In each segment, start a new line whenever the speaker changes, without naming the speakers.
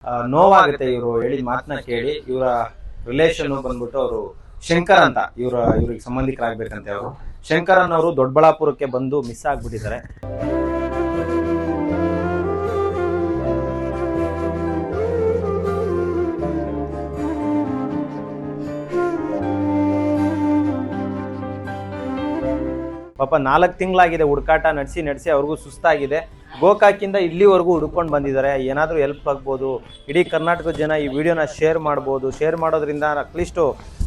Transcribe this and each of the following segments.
ನೋವಾಗುತ್ತೆ ಇವರು ಹೇಳಿದ ಮಾತನ್ನ ಕೇಳಿ. ಇವರ ರಿಲೇಷನ್ ಬಂದ್ಬಿಟ್ಟು ಅವರು ಶಂಕರ್ ಅಂತ ಇವ್ರಿಗೆ ಸಂಬಂಧಿಕರಾಗಬೇಕಂತೆ. ಅವರು ಶಂಕರನ್ ಅವರು ದೊಡ್ಡಬಳ್ಳಾಪುರಕ್ಕೆ ಬಂದು ಮಿಸ್ ಆಗ್ಬಿಟ್ಟಿದ್ದಾರೆ. ಪಾಪ 4 ತಿಂಗಳಾಗಿದೆ ಹುಡುಕಾಟ ನಡೆಸಿ ಅವ್ರಿಗೂ ಸುಸ್ತಾಗಿದೆ. ಗೋಕಾಕಿಂದ ಇಲ್ಲಿವರೆಗೂ ಹುಡ್ಕೊಂಡು ಬಂದಿದ್ದಾರೆ. ಏನಾದರೂ ಹೆಲ್ಪ್ ಆಗ್ಬೋದು, ಇಡೀ ಕರ್ನಾಟಕದ ಜನ ಈ ವಿಡಿಯೋನ ಶೇರ್ ಮಾಡ್ಬೋದು. ಶೇರ್ ಮಾಡೋದ್ರಿಂದ ಅಟ್ಲೀಸ್ಟು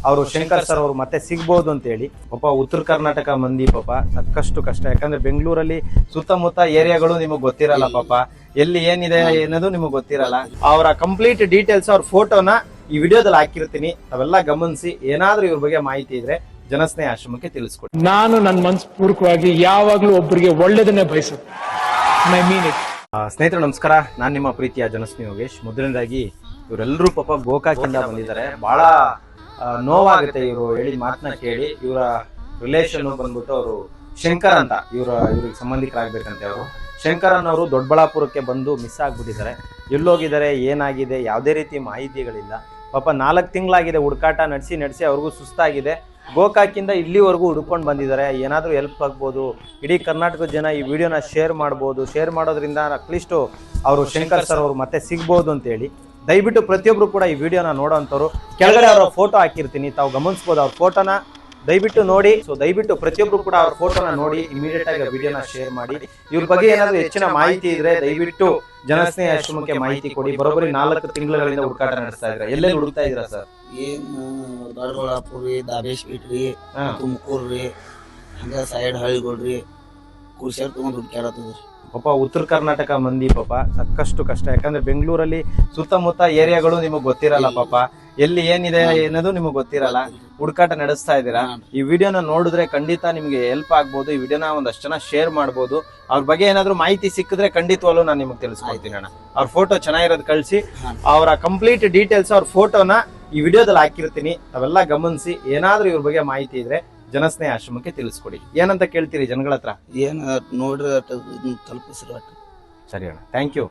ಅವರು ಶಂಕರ್ ಸರ್ ಅವರು ಮತ್ತೆ ಸಿಗ್ಬೋದು ಅಂತೇಳಿ. ಪಾಪ ಉತ್ತರ ಕರ್ನಾಟಕ ಮಂದಿ ಪಾಪ ಸಾಕಷ್ಟು ಕಷ್ಟ. ಯಾಕಂದ್ರೆ ಬೆಂಗಳೂರಲ್ಲಿ ಸುತ್ತಮುತ್ತ ಏರಿಯಾಗಳು ನಿಮಗೆ ಗೊತ್ತಿರಲ್ಲ. ಪಾಪ ಎಲ್ಲಿ ಏನಿದೆ ಅನ್ನೋದು ನಿಮಗೆ ಗೊತ್ತಿರಲ್ಲ. ಅವರ ಕಂಪ್ಲೀಟ್ ಡೀಟೇಲ್ಸ್ ಅವ್ರ ಫೋಟೋನ ಈ ವಿಡಿಯೋದಲ್ಲಿ ಹಾಕಿರ್ತೀನಿ, ಅವೆಲ್ಲ ಗಮನಿಸಿ. ಏನಾದ್ರೂ ಇವ್ರ ಬಗ್ಗೆ ಮಾಹಿತಿ ಇದ್ರೆ ಜನಸ್ನೇಹ ಆಶ್ರಮಕ್ಕೆ ತಿಳಿಸ್ಕೊಡಿ.
ನಾನು ನನ್ನ ಮನಸ್ಪೂರ್ವಕವಾಗಿ ಯಾವಾಗ್ಲೂ ಒಬ್ಬರಿಗೆ ಒಳ್ಳೇದನ್ನೇ ಬಯಸುತ್ತೆ.
ಸ್ನೇಹಿತರು ನಮಸ್ಕಾರ, ನಾನು ನಿಮ್ಮ ಪ್ರೀತಿಯ ಜನಸ್ನೇಹ ಯೋಗೇಶ್. ಮೊದಲನೇದಾಗಿ ಇವರೆಲ್ಲರೂ ಪಾಪ ಗೋಕಾಕಿಂದ ಬಂದಿದ್ದಾರೆ. ಬಹಳ ನೋವಾಗುತ್ತೆ ಇವರು ಹೇಳಿದ ಮಾತನ್ನ ಕೇಳಿ. ಇವರ ರಿಲೇಷನ್ ಬಂದ್ಬಿಟ್ಟು ಅವರು ಶಂಕರ್ ಅಂತ ಇವ್ರಿಗೆ ಸಂಬಂಧಿಕರಾಗಬೇಕಂತೆ. ಅವರು ಶಂಕರನ್ ಅವರು ದೊಡ್ಡಬಳ್ಳಾಪುರಕ್ಕೆ ಬಂದು ಮಿಸ್ ಆಗ್ಬಿಟ್ಟಿದ್ದಾರೆ. ಎಲ್ಲೋಗಿದ್ದಾರೆ, ಏನಾಗಿದೆ, ಯಾವುದೇ ರೀತಿ ಮಾಹಿತಿಗಳಿಲ್ಲ. ಪಾಪ 4 ತಿಂಗಳಾಗಿದೆ ಹುಡುಕಾಟ ನಡೆಸಿ ಅವ್ರಿಗೂ ಸುಸ್ತಾಗಿದೆ. ಗೋಕಾಕಿಂದ ಇಲ್ಲಿವರೆಗೂ ಹುಡ್ಕೊಂಡು ಬಂದಿದ್ದಾರೆ. ಏನಾದರೂ ಹೆಲ್ಪ್ ಆಗ್ಬೋದು, ಇಡೀ ಕರ್ನಾಟಕದ ಜನ ಈ ವಿಡಿಯೋನ ಶೇರ್ ಮಾಡ್ಬೋದು. ಶೇರ್ ಮಾಡೋದ್ರಿಂದ ಅಟ್ಲೀಸ್ಟು ಅವರು ಶಂಕರ್ ಸರ್ ಅವರು ಮತ್ತೆ ಸಿಗ್ಬೋದು ಅಂತೇಳಿ. ದಯವಿಟ್ಟು ಪ್ರತಿಯೊಬ್ಬರು ಕೂಡ ಈ ವಿಡಿಯೋನ ನೋಡೋವಂಥವ್ರು ಕೆಳಗಡೆ ಅವರ ಫೋಟೋ ಹಾಕಿರ್ತೀನಿ, ತಾವು ಗಮನಿಸ್ಬೋದು. ಅವ್ರ ಫೋಟೋನ ದಯವಿಟ್ಟು ನೋಡಿ. ಸೊ ದಯವಿಟ್ಟು ಪ್ರತಿಯೊಬ್ಬರು ಕೂಡ ಅವ್ರ ಫೋಟೋನ ನೋಡಿ ಇಮಿಡಿಯೇಟ್ ಆಗಿ ವಿಡಿಯೋನ ಶೇರ್ ಮಾಡಿ. ಇವ್ರ ಬಗ್ಗೆ ಏನಾದರೂ ಹೆಚ್ಚಿನ ಮಾಹಿತಿ ಇದ್ರೆ ದಯವಿಟ್ಟು ಜನಸ್ನೇಹ ಆಶ್ರಮಕ್ಕೆ ಮಾಹಿತಿ ಕೊಡಿ. ಬರೋಬ್ಬರಿ 4 ತಿಂಗಳಿಂದ ಹುಡುಕಾಟ ನಡೆಸ್ತಾ ಇದ್ರೆ ಎಲ್ಲೆಲ್ಲಿ ಹುಡುಕ್ತಾ ಇದ್ದೀರಾ ಸರ್?
ಏನು ದೊಡ್ಡಬಳ್ಳಾಪುರ ರೀ, ದಾಬೇಶ್ಪೇಟ್ ರೀ, ತುಮಕೂರು ರೀ, ಹಂಗ ಸೈಡ್ ಹಳ್ಳಿಗಳ್ರಿ ಕುರ್ಸಿಯರ್ ತಗೊಂಡ್ ಹುಡುಕ್ಯಾಡತ್ತದ್ರಿ.
ಪಾಪ ಉತ್ತರ ಕರ್ನಾಟಕ ಮಂದಿ ಪಾಪ ಸಾಕಷ್ಟು ಕಷ್ಟ. ಯಾಕಂದ್ರೆ ಬೆಂಗಳೂರಲ್ಲಿ ಸುತ್ತಮುತ್ತ ಏರಿಯಾಗಳು ನಿಮಗೆ ಗೊತ್ತಿರಲ್ಲ. ಪಾಪ ಎಲ್ಲಿ ಏನಿದೆ ಅನ್ನೋದು ನಿಮಗೆ ಗೊತ್ತಿರಲ್ಲ. ಹುಡುಕಾಟ ನಡೆಸ್ತಾ ಇದ್ದೀರಾ. ಈ ವಿಡಿಯೋನ ನೋಡಿದ್ರೆ ಖಂಡಿತ ನಿಮ್ಗೆ ಹೆಲ್ಪ್ ಆಗ್ಬೋದು. ಈ ವಿಡಿಯೋನ ಒಂದಷ್ಟು ಜನ ಶೇರ್ ಮಾಡ್ಬೋದು. ಅವ್ರ ಬಗ್ಗೆ ಏನಾದ್ರು ಮಾಹಿತಿ ಸಿಕ್ಕಿದ್ರೆ ಖಂಡಿತವಾಗ್ಲೂ ನಾನು ನಿಮಗೆ ತಿಳಿಸ್ಕೊಡ್ತೀನಿ ಅಣ್ಣ. ಅವ್ರ ಫೋಟೋ ಚೆನ್ನಾಗಿರೋದು ಕಳಿಸಿ. ಅವರ ಕಂಪ್ಲೀಟ್ ಡೀಟೇಲ್ಸ್ ಅವ್ರ ಫೋಟೋನ ಈ ವಿಡಿಯೋದಲ್ಲಿ ಹಾಕಿರ್ತೀನಿ, ಅವೆಲ್ಲ ಗಮನಿಸಿ. ಏನಾದ್ರೂ ಇವ್ರ ಬಗ್ಗೆ ಮಾಹಿತಿ ಇದ್ರೆ ಜನಸ್ನೇಹ ಆಶ್ರಮಕ್ಕೆ ತಿಳಿಸ್ಕೊಡಿ. ಏನಂತ ಕೇಳ್ತೀರಿ ಜನಗಳ ಹತ್ರ?
ಏನ್ ನೋಡ್ರಿ ತಲುಪಿಸ್ರಿ.
ಸರಿ ಅಣ್ಣ, ಥ್ಯಾಂಕ್ ಯು.